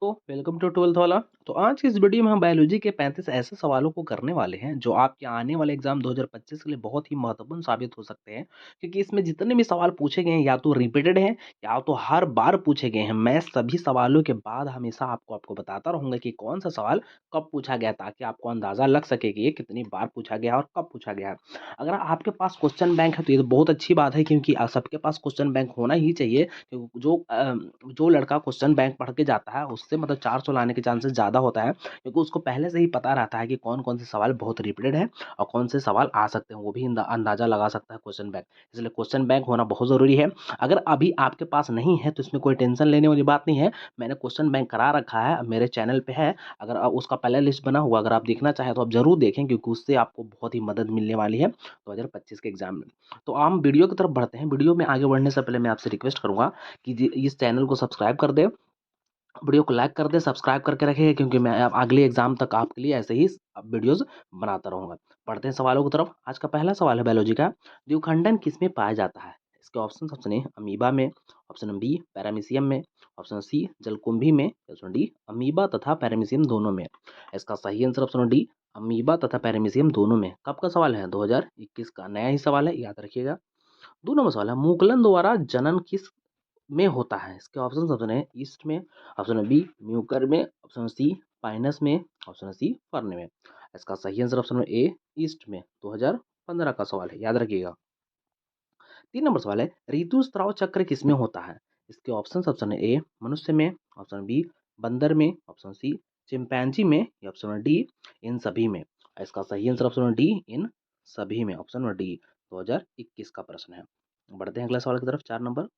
तो welcome to 12th वाला। तो आज की इस वीडियो में हम बायोलॉजी के 35 ऐसे सवालों को करने वाले हैं जो आपके आने वाले एग्जाम 2025 के लिए बहुत ही महत्वपूर्ण साबित हो सकते हैं, क्योंकि इसमें जितने भी सवाल पूछे गए हैं या तो रिपीटेड हैं या तो हर बार पूछे गए हैं। मैं सभी सवालों के बाद हमेशा आपको बताता रहूंगा कि कौन सा सवाल कब पूछा गया, ताकि आपको अंदाजा लग सके कि ये कितनी बार पूछा गया और कब पूछा गया है। अगर आपके पास क्वेश्चन बैंक है तो ये तो बहुत अच्छी बात है, क्योंकि सबके पास क्वेश्चन बैंक होना ही चाहिए। क्योंकि जो लड़का क्वेश्चन बैंक पढ़ के जाता है उससे मतलब 400 लाने के चांसेस ज़्यादा होता है, क्योंकि उसको पहले से ही पता रहता है कि कौन-कौन से सवाल बहुत रिपीटेड हैं और कौन से सवाल आ सकते हैं, वो भी अंदाज़ा लगा सकता है क्वेश्चन बैंक। इसलिए क्वेश्चन बैंक होना बहुत ज़रूरी है। अगर अभी आपके पास नहीं है तो इसमें कोई टेंशन लेने वाली बात नहीं है। मैंने क्वेश्चन बैंक करा रखा है, मेरे चैनल पे है। अगर उसका पहला लिस्ट बना हुआ, अगर आप देखना चाहें तो आप ज़रूर देखें, क्योंकि उससे आपको बहुत ही मदद मिलने वाली है 2025 के एग्जाम में। तो हम वीडियो की तरफ बढ़ते हैं। वीडियो में आगे बढ़ने से पहले मैं आपसे रिक्वेस्ट करूँगा कि इस चैनल को सब्सक्राइब कर दें, वीडियो को लाइक कर दें, सब्सक्राइब करके रखिए, क्योंकि मैं अब अगले एग्जाम तक आपके लिए ऐसे ही वीडियोस बनाता रहूँगा। पढ़ते हैं सवालों की तरफ। आज का पहला सवाल है बायोलॉजी का। द्विखंडन किसमें पाया जाता है? इसके ऑप्शन ए अमीबा में, ऑप्शन बी पैरामीशियम में, ऑप्शन सी जलकुंभी में, ऑप्शन डी अमीबा तथा पैरामीशियम दोनों में। इसका सही आंसर ऑप्शन डी अमीबा तथा पैरामीशियम दोनों में। कब का सवाल है? 2021 का नया ही सवाल है, याद रखिएगा। 2 नंबर सवाल है, मुकुलन द्वारा जनन किस में होता है? इसके ऑप्शन ऑप्शन है ईस्ट में, ऑप्शन बी म्यूकर में, ऑप्शन सी पाइनस में, ऑप्शन सी फर्न में। इसका सही आंसर ऑप्शन में ए ईस्ट में। 2015 का सवाल है, याद रखिएगा। 3 नंबर सवाल है, ऋतुस्राव चक्र किसमें होता है? इसके ऑप्शन ऑप्शन है ए मनुष्य में, ऑप्शन बी बंदर में, ऑप्शन सी चिंपैंजी में, या ऑप्शन डी इन सभी में। इसका सही आंसर ऑप्शन डी इन सभी में, ऑप्शन डी। 2021 का प्रश्न है। बढ़ते हैं अगला सवाल की तरफ। 4 नंबर,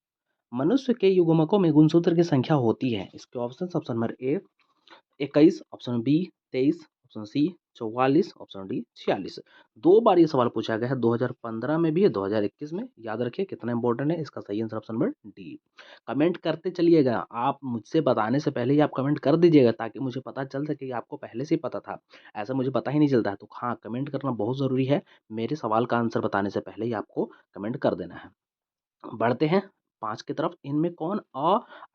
मनुष्य के युग्मकों में गुणसूत्र की संख्या होती है? इसके option option number A 21, option B 23, option C 44, option D 46। 2 बार ये सवाल पूछा गया है, 2015 में भी है, 2021 में। याद रखिए कितना इंपॉर्टेंट है। इसका सही answer option number D. Comment करते चलिएगा, आप मुझसे बताने से पहले ही आप कमेंट कर दीजिएगा, ताकि मुझे पता चल सके कि आपको पहले से ही पता था। ऐसा मुझे पता ही नहीं चलता है। तो हाँ, कमेंट करना बहुत ज़रूरी है। मेरे सवाल का आंसर बताने से पहले ही आपको कमेंट कर देना है। बढ़ते हैं 5 की तरफ। इनमें कौन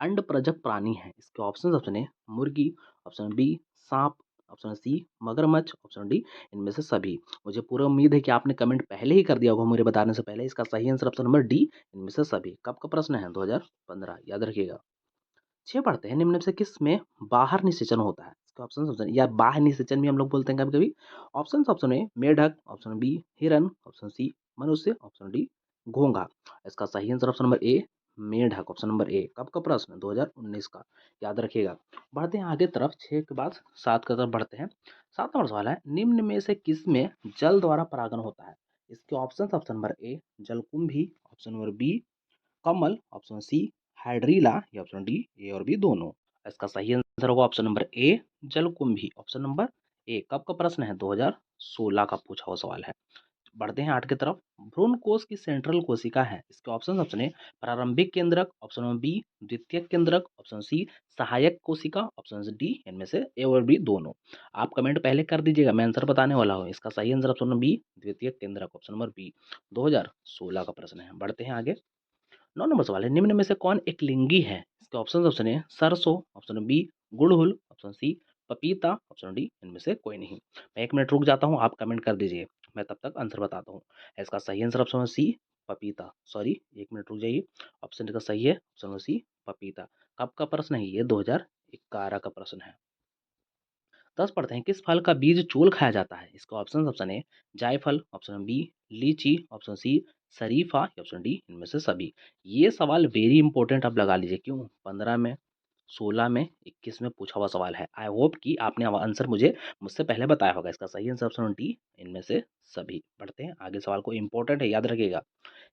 अंडप्रजक प्राणी है? इसके ऑप्शन ऑप्शन ए मुर्गी, ऑप्शन बी सांप, ऑप्शन सी मगरमच्छ, ऑप्शन डी इनमें से सभी। मुझे पूरा उम्मीद है कि आपने कमेंट पहले ही कर दिया होगा मुझे बताने से पहले। इसका सही आंसर ऑप्शन नंबर डी इनमें से सभी। कब का प्रश्न है? 2015, याद रखिएगा। 6 पढ़ते हैं, निम्न में से किस में बाहर निषेचन होता है? इसके ऑप्शन ऑप्शन या बाह्य निषेचन भी हम लोग बोलते हैं कभी कभी। ऑप्शन ऑप्शन ए मेढक, ऑप्शन बी हिरन, ऑप्शन सी मनुष्य, ऑप्शन डी घोंघा। इसका सही आंसर ऑप्शन नंबर ए मेढक, ऑप्शन नंबर ए। कब का प्रश्न? 2019 का, याद रखिएगा। बढ़ते हैं आगे तरफ। 6 के बाद 7 की तरफ बढ़ते हैं। 7 नंबर सवाल है, निम्न में से किस में जल द्वारा परागण होता है? इसके ऑप्शन ऑप्शन नंबर ए जलकुंभी, ऑप्शन नंबर बी कमल, ऑप्शन सी हाइड्रीला, या ऑप्शन डी ए और बी दोनों। इसका सही आंसर होगा ऑप्शन नंबर ए जलकुंभी, ऑप्शन नंबर ए। कब का प्रश्न है? 2016 का पूछा हुआ सवाल है। बढ़ते हैं 8 की तरफ। भ्रूण कोश की सेंट्रल कोशिका है? इसके ऑप्शन ऑप्शन ए प्रारंभिक केंद्रक, ऑप्शन नंबर बी द्वितीयक केंद्रक, ऑप्शन सी सहायक कोशिका, ऑप्शन डी इनमें से ए और बी दोनों। आप कमेंट पहले कर दीजिएगा, मैं आंसर बताने वाला हूँ। इसका सही आंसर ऑप्शन नंबर बी द्वितीयक केंद्रक, ऑप्शन नंबर बी। 2016 का प्रश्न है। बढ़ते हैं आगे। 9 नंबर सवाल है, निम्न में से कौन एक लिंगी है? इसके ऑप्शन ऑप्शन है सरसों, ऑप्शन बी गुड़हुल, ऑप्शन सी पपीता, ऑप्शन डी इनमें से कोई नहीं। मैं 1 मिनट रुक जाता हूँ, आप कमेंट कर दीजिए, मैं तब तक आंसर बताता हूँ। इसका सही आंसर ऑप्शन सी पपीता। सॉरी, 1 मिनट रुक जाइए। ऑप्शन का सही है ऑप्शन सी पपीता। कब का प्रश्न है? ये 2011 का प्रश्न है। 10 पढ़ते हैं, किस फल का बीज चूल खाया जाता है? इसका ऑप्शन ऑप्शन ए जायफल, ऑप्शन बी लीची, ऑप्शन सी शरीफा, या ऑप्शन डी इनमें से सभी। ये सवाल वेरी इंपॉर्टेंट, आप लगा लीजिए। क्यों? 15 में, 16 में, 21 में पूछा हुआ सवाल है। आई होप कि आपने आंसर मुझसे पहले बताया होगा। इसका सही आंसर ऑप्शन डी इनमें से सभी। बढ़ते हैं आगे, सवाल को इंपॉर्टेंट है, याद रखिएगा।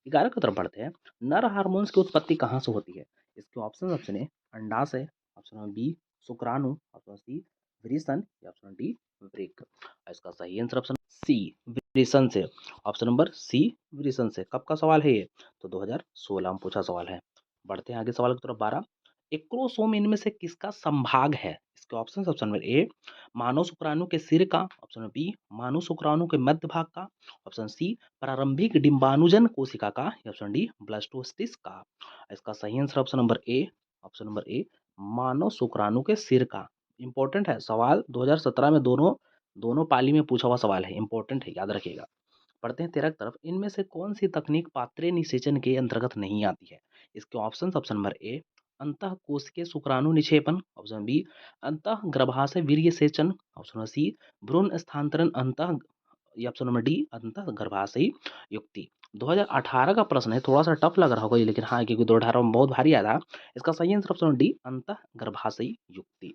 11 की तरफ बढ़ते हैं। नर हार्मोन्स की उत्पत्ति कहाँ से होती है? इसके ऑप्शन ऑप्शन ए अंडाशय, ऑप्शन बी शुक्राणु, ऑप्शन सी वृषण, या ऑप्शन डी वृक्क। इसका सही आंसर ऑप्शन सी वृषण से, ऑप्शन नंबर सी वृषण से। कब का सवाल है ये? तो 2016 में पूछा सवाल है। बढ़ते हैं आगे, सवाल की तरफ। 12, एक्रोसोम इनमें से किसका संभाग है? इसके ऑप्शन ऑप्शन नंबर ए मानव शुक्राणु के सिर का, ऑप्शन बी मानव शुक्राणु के मध्य भाग का, ऑप्शन सी प्रारंभिक डिंबाणुजन कोशिका का, या ऑप्शन डी ब्लास्टोसिस्ट का। इसका सही आंसर ऑप्शन नंबर ए मानव शुक्राणु के सिर का। इंपॉर्टेंट है सवाल, 2017 में दोनों दोनों पाली में पूछा हुआ सवाल है, इंपॉर्टेंट है, याद रखिएगा। पढ़ते हैं 13 की तरफ। इनमें से कौन सी तकनीक पात्रे निषेचन के अंतर्गत नहीं आती है? इसके ऑप्शन, ऑप्शन नंबर ए अंतः कोशिकीय शुक्राणु निक्षेपण, ऑप्शन बी अंतः गर्भाशय वीर्य सेचन, ऑप्शन नंबर सी भ्रूण स्थानांतरण अंतः, या ऑप्शन नंबर डी अंतः गर्भाशयी युक्ति। 2018 का प्रश्न है, थोड़ा सा टफ लग रहा होगा ये, लेकिन हाँ क्योंकि 2018 में बहुत भारी आया था। इसका सही आंसर ऑप्शन डी अंतः गर्भाशयी युक्ति।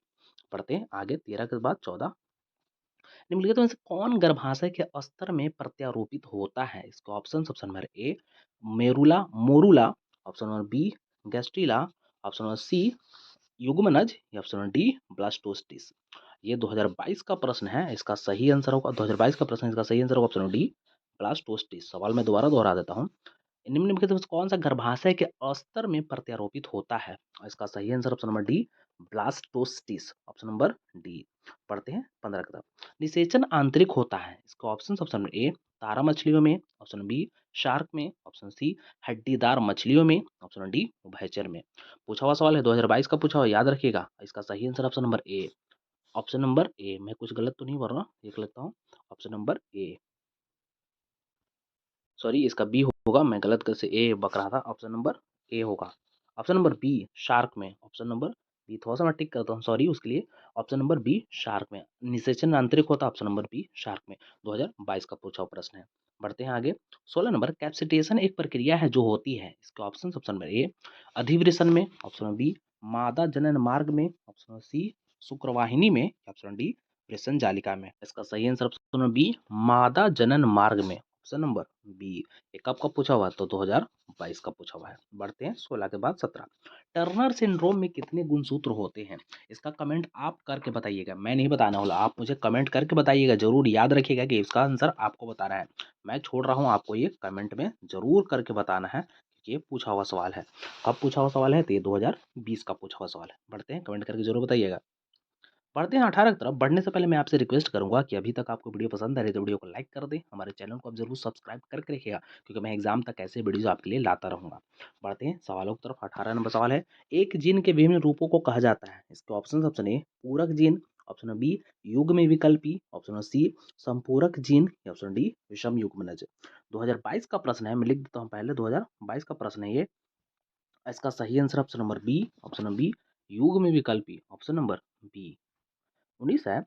पढ़ते हैं आगे 13 के बाद 14। निम्नलिखित में से कौन गर्भाशय के स्तर में प्रत्यारोपित होता है? इसका option, option number A morula morula, option number B gastrula, option number C युग्मनज, या ऑप्शन नंबर डी ब्लास्टोसिस्ट। ये 2022 का प्रश्न है, इसका सही आंसर होगा 2022 का प्रश्न, इसका सही आंसर होगा ऑप्शन नंबर डी ब्लास्टोसिस्ट। सवाल मैं दोबारा दोहरा देता हूँ। निम्नलिखित में से कौन सा गर्भाशय के अस्तर में प्रत्यारोपित होता है? और इसका सही answer option number D blastocyst, option number D. पढ़ते हैं 15 की तरफ। निषेचन आंतरिक होता है। इसका ऑप्शन, ऑप्शन नंबर ए तारा मछलियों में, ऑप्शन बी शार्क में, ऑप्शन सी हड्डीदार मछलियों में, ऑप्शन डी उभयचर में। पूछा हुआ सवाल है, 2022 का पूछा हुआ, याद रखिएगा। इसका सही answer option number A, option number ए। मैं कुछ गलत तो नहीं बोल रहा, देख लेता हूँ। ऑप्शन नंबर ए, सॉरी इसका बी होगा, मैं गलत कैसे ए बक रहा था। ऑप्शन नंबर ए होगा। ऑप्शन नंबर बी शार्क में, ऑप्शन नंबर बी, थोड़ा सा मैं टिक करता हूँ सॉरी उसके लिए। ऑप्शन नंबर बी शार्क में निषेचन आंतरिक होता है, ऑप्शन नंबर बी शार्क में। 2022 का पूछा हुआ प्रश्न है। बढ़ते हैं आगे। 16 नंबर, कैप्सिटेशन एक प्रक्रिया है जो होती है। इसके ऑप्शन, ऑप्शन नंबर ए अधिवृषण में, ऑप्शन नंबर बी मादा जनन मार्ग में, ऑप्शन नंबर सी शुक्रवाहिनी में, ऑप्शन डी वृषण जालिका में। इसका सही आंसर ऑप्शन नंबर बी मादा जनन मार्ग में, ऑप्शन नंबर बी। ये कब का पूछा हुआ है? तो 2022 का पूछा हुआ है। बढ़ते हैं 16 के बाद 17। टर्नर सिंड्रोम में कितने गुणसूत्र होते हैं? इसका कमेंट आप करके बताइएगा, मैं नहीं बताना वाला, आप मुझे कमेंट करके बताइएगा। जरूर याद रखिएगा कि इसका आंसर आपको बताना है। मैं छोड़ रहा हूँ आपको, ये कमेंट में जरूर करके बताना है कि ये पूछा हुआ सवाल है। कब पूछा हुआ सवाल है? तो ये 2020 का पूछा हुआ सवाल है। बढ़ते हैं, कमेंट करके जरूर बताइएगा। बढ़ते हैं 18 की तरफ। बढ़ने से पहले मैं आपसे रिक्वेस्ट करूंगा कि अभी तक आपको वीडियो पसंद आ रही है तो वीडियो को लाइक कर दें, हमारे चैनल को आप जरूर सब्सक्राइब करके रखिएगा, क्योंकि मैं एग्जाम तक ऐसे वीडियोज आपके लिए लाता रहूंगा। बढ़ते हैं सवालों की तरफ। 18 नंबर सवाल है, एक जीन के विभिन्न रूपों को कहा जाता है। इसके ऑप्शन, ऑप्शन ए पूरक जीन, ऑप्शन बी युग्म विकल्पी, ऑप्शन सी संपूरक जीन, या ऑप्शन डी विषम युग्मनज। 2022 का प्रश्न है, मैं लिख देता हूँ पहले, 2022 का प्रश्न है ये। इसका सही answer option number B, option number B युग्म विकल्पी, ऑप्शन नंबर बी। 19 है,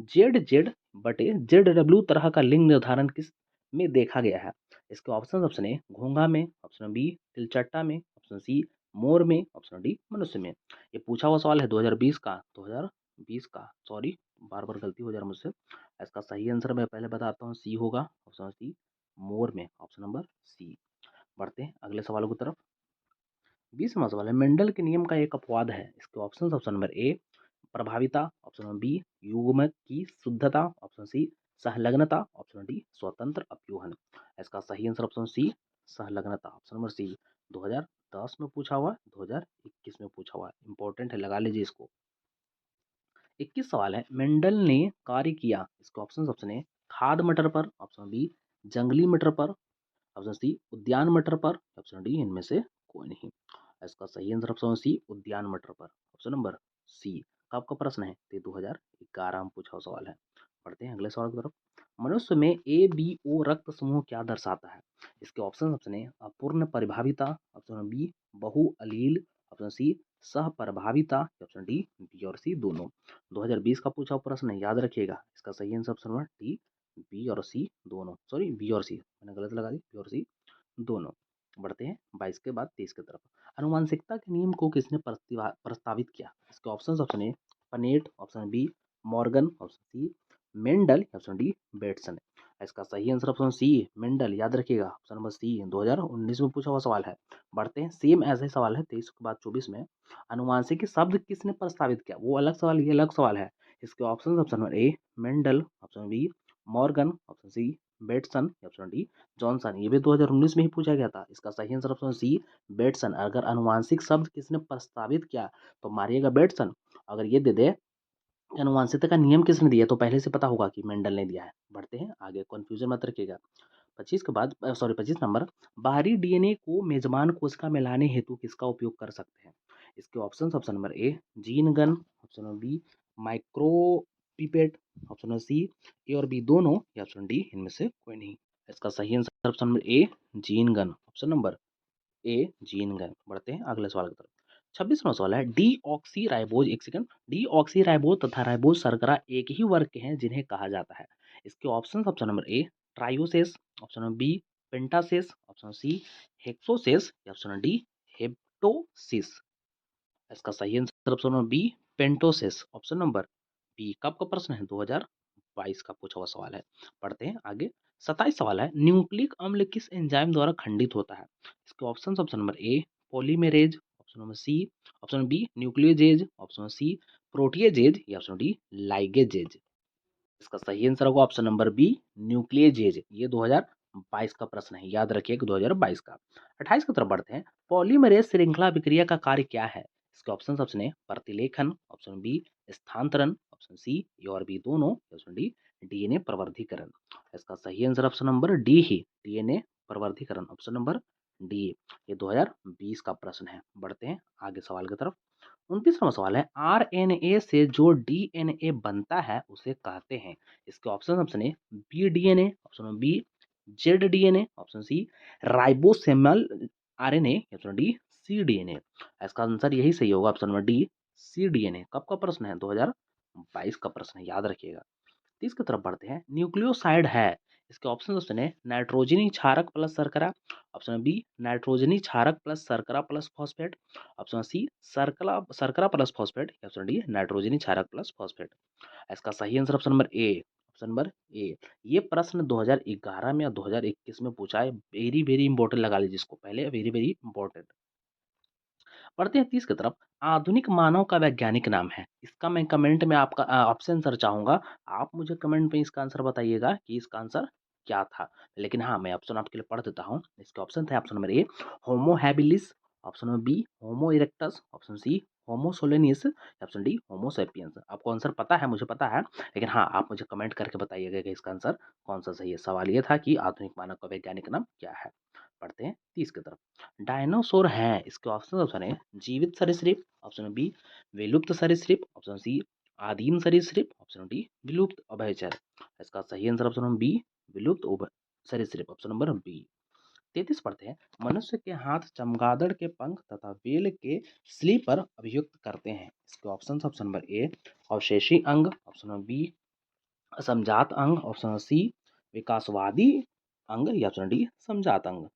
जेड जेड बटे जेड डब्ल्यू तरह का लिंग निर्धारण किस में देखा गया है? इसके ऑप्शन, ऑप्शन ए घोंघा में, ऑप्शन बी तिलचट्टा में, ऑप्शन सी मोर में, ऑप्शन डी मनुष्य में। ये पूछा हुआ सवाल है 2020 का, 2020 का, सॉरी बार बार गलती हो जा रहा मुझसे। इसका सही आंसर मैं पहले बताता हूँ, सी होगा, ऑप्शन सी मोर में, ऑप्शन नंबर सी। बढ़ते हैं अगले सवालों की तरफ। 20वां सवाल है, मेंडल के नियम का एक अपवाद है। इसके ऑप्शन, ऑप्शन नंबर ए प्रभाविता, ऑप्शन नंबर बी युग्मक की शुद्धता, ऑप्शन सी संलग्नता, ऑप्शन डी स्वतंत्र अपव्यूहन। इसका सही आंसर ऑप्शन सी संलग्नता, ऑप्शन नंबर सी। 2010 में पूछा हुआ, 2021 में पूछा हुआ, इंपॉर्टेंट है, लगा लीजिए इसको। 21 सवाल है, मेंडल ने कार्य किया। इसके ऑप्शन, ऑप्शन ए खाद मटर पर, ऑप्शन बी जंगली मटर पर, ऑप्शन सी उद्यान मटर पर, ऑप्शन डी इनमें से कोई नहीं। इसका सही आंसर ऑप्शन सी उद्यान मटर पर, ऑप्शन नंबर सी। कब का प्रश्न है? तो 2011 में पूछा हुआ सवाल है। पढ़ते हैं अगले सवाल की तरफ। मनुष्य में ए बी ओ रक्त समूह क्या दर्शाता है? इसके ऑप्शन, ऑप्शन ए अपूर्ण परिभाविता, ऑप्शन बी बहु अलील, ऑप्शन सी सह प्रभाविता, ऑप्शन डी बी और सी दोनों। 2020 का पूछा हुआ प्रश्न है, याद रखिएगा। इसका सही answer option number D B और सी दोनों, सॉरी बी और सी, मैंने गलत लगा दी, बी और सी दोनों। बढ़ते हैं 22 के बाद 23 की तरफ। अनुवांशिकता के नियम को किसने प्रस्तावित किया? इसके option, option A Punnett, option B Morgan, option C Mendel, option D Bateson. इसका सही आंसर ऑप्शन सी मेंडल, याद रखिएगा, ऑप्शन नंबर सी। 2019 में पूछा हुआ सवाल है। बढ़ते हैं, सेम ऐसा ही सवाल है 23 के बाद 24 में। अनुवांशिक शब्द किसने प्रस्तावित किया? वो अलग सवाल, ये अलग सवाल है। इसके option, option number A Mendel, option B Morgan, option C Bateson, option D Johnson. ये भी 2019 में ही पूछा गया था। इसका सही आंसर ऑप्शन सी बेटसन। अगर अनुवांशिक शब्द किसने प्रस्तावित किया तो मारिएगा बेटसन। अगर ये दे दे अनुवांशिकता का नियम किसने दिया तो पहले से पता होगा कि मेंडल ने दिया है। बढ़ते हैं आगे, कंफ्यूजन मत रखिएगा। 25 के बाद सॉरी 25 नंबर, बाहरी डीएनए को मेजबान कोशिका में लाने हेतु किसका उपयोग कर सकते हैं? इसके option number A gene gun, option number B micropipette, option number C A और बी दोनों, या ऑप्शन डी इनमें से कोई नहीं। इसका सही answer option number A gene gun, option number A gene gun. बढ़ते हैं अगले सवाल की तरफ। 26वां सवाल है डीऑक्सी राइबोज, एक सेकंड, डीऑक्सी राइबोज तथा राइबोज शर्करा एक ही वर्ग के हैं जिन्हें कहा जाता है। इसके option number A trioses, option number B pentoses, option C hexoses, या ऑप्शन डी हेप्टोसिस। इसका सही answer option number B pentoses, option number B. कब का प्रश्न है? 2022 का पूछा हुआ सवाल है। पढ़ते हैं आगे। 27 सवाल है न्यूक्लिक अम्ल किस एंजाइम द्वारा खंडित होता है? इसके option number A polymerase, option number C, option B nucleases, option C proteases, या ऑप्शन डी लाइगेजेज। इसका सही आंसर होगा ऑप्शन नंबर बी न्यूक्लियजेज। ये 2022 का प्रश्न है, याद रखिए कि 2022 का। 28 की तरफ बढ़ते हैं। पॉलीमरेज श्रृंखला अभिक्रिया का कार्य क्या है? इसके ऑप्शन है प्रतिलेखन, ऑप्शन बी स्थानांतरण, ऑप्शन सी ए और बी दोनों, ऑप्शन डी डीएनए प्रवर्धीकरण। इसका सही आंसर ऑप्शन नंबर डी ही डीएनए प्रवर्धीकरण, ऑप्शन नंबर डी। ये 2020 का प्रश्न है। बढ़ते हैं आगे सवाल की तरफ। 29वां सवाल है आरएनए से जो डीएनए बनता है उसे कहते हैं। इसके ऑप्शन है B DNA, option B Z DNA, option C ribosomal RNA, option D C DNA. इसका आंसर यही सही होगा, option number D C DNA. कब का प्रश्न है? 2022 का प्रश्न है, याद रखिएगा। 30 की तरफ बढ़ते हैं। न्यूक्लियोसाइड है, इसके ऑप्शन है नाइट्रोजनी क्षारक प्लस शर्करा, ऑप्शन बी नाइट्रोजनी क्षारक प्लस शर्करा प्लस फॉस्फेट, ऑप्शन सी शर्करा शर्करा प्लस फॉस्फेट, ऑप्शन डी नाइट्रोजनी क्षारक प्लस फॉस्फेट। इसका सही answer option number A, option number A. ये प्रश्न 2011 में या 2021 में पूछा है। वेरी वेरी इंपॉर्टेंट लगा लीजिए इसको पहले, वेरी वेरी इंपॉर्टेंट। बढ़ते हैं 30 की तरफ। आधुनिक मानव का वैज्ञानिक नाम है। इसका मैं कमेंट में आपका ऑप्शन आंसर चाहूंगा। आप मुझे कमेंट में इसका आंसर बताइएगा कि इसका आंसर क्या था। लेकिन हाँ, मैं ऑप्शन आपके लिए पढ़ देता हूँ। इसके ऑप्शन थे option number A Homo habilis, option number B Homo erectus, option C Homo soloensis, option D Homo sapiens. आपको आंसर पता है, मुझे पता है, लेकिन हाँ आप मुझे कमेंट करके बताइएगा कि इसका आंसर कौन सा सही है। सवाल ये था कि आधुनिक मानव का वैज्ञानिक नाम क्या है। पढ़ते हैं 30 की तरफ। डायनासोर हैं, इसके ऑप्शन है जीवित सरीसृप, ऑप्शन बी विलुप्त सरीसृप, ऑप्शन सी आदिम सरीसृप, ऑप्शन डी विलुप्त उभयचर। इसका सही आंसर ऑप्शन नंबर बी विलुप्त सरीसृप, ऑप्शन नंबर बी। 33 पढ़ते हैं। मनुष्य के हाथ चमगादड़ के पंख तथा बेल के स्लीपर अभियुक्त करते हैं। इसके ऑप्शन नंबर ए अवशेषी अंग, ऑप्शन नंबर बी असमजात अंग, ऑप्शन सी विकासवादी अंग, या ऑप्शन डी समजात अंग।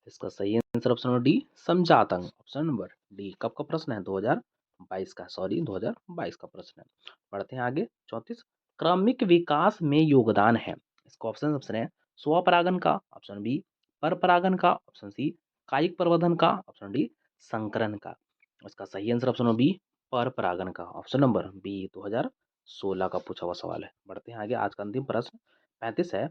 इसका सही आंसर ऑप्शन नंबर डी समजात अंग, ऑप्शन नंबर डी। कब का प्रश्न है? 2022 का, सॉरी 2022 का प्रश्न है। बढ़ते हैं आगे। 34 क्रमिक विकास में योगदान है। इसका ऑप्शन है स्वपरागन का, ऑप्शन बी पर परागन का, ऑप्शन सी कायिक प्रवर्धन का, ऑप्शन डी संकरण का। इसका सही आंसर ऑप्शन बी पर परागन का, ऑप्शन नंबर बी। 2016 का पूछा हुआ सवाल है। बढ़ते हैं आगे। आज का अंतिम प्रश्न 35 है।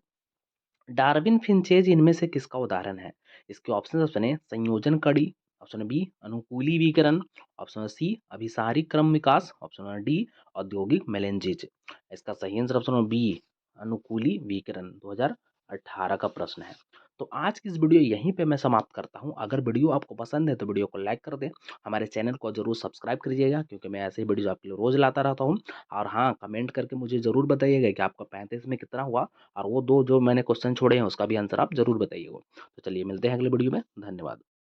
डार्विन फिंचेज इनमें से किसका उदाहरण है? इसके ऑप्शन है संयोजन कड़ी, ऑप्शन बी अनुकूली विकिरण, ऑप्शन सी अभिसारी क्रम विकास, ऑप्शन डी औद्योगिक मेलेंजिज। इसका सही आंसर ऑप्शन बी अनुकूली विकिरण। 2018 का प्रश्न है। तो आज की इस वीडियो यहीं पे मैं समाप्त करता हूं। अगर वीडियो आपको पसंद है तो वीडियो को लाइक कर दें, हमारे चैनल को जरूर सब्सक्राइब करिएगा, क्योंकि मैं ऐसे ही वीडियो आपके लिए रोज लाता रहता हूं। और हाँ, कमेंट करके मुझे जरूर बताइएगा कि आपका 35 में कितना हुआ, और वो 2 जो मैंने क्वेश्चन छोड़े हैं उसका भी आंसर आप ज़रूर बताइएगा। तो चलिए मिलते हैं अगले वीडियो में। धन्यवाद।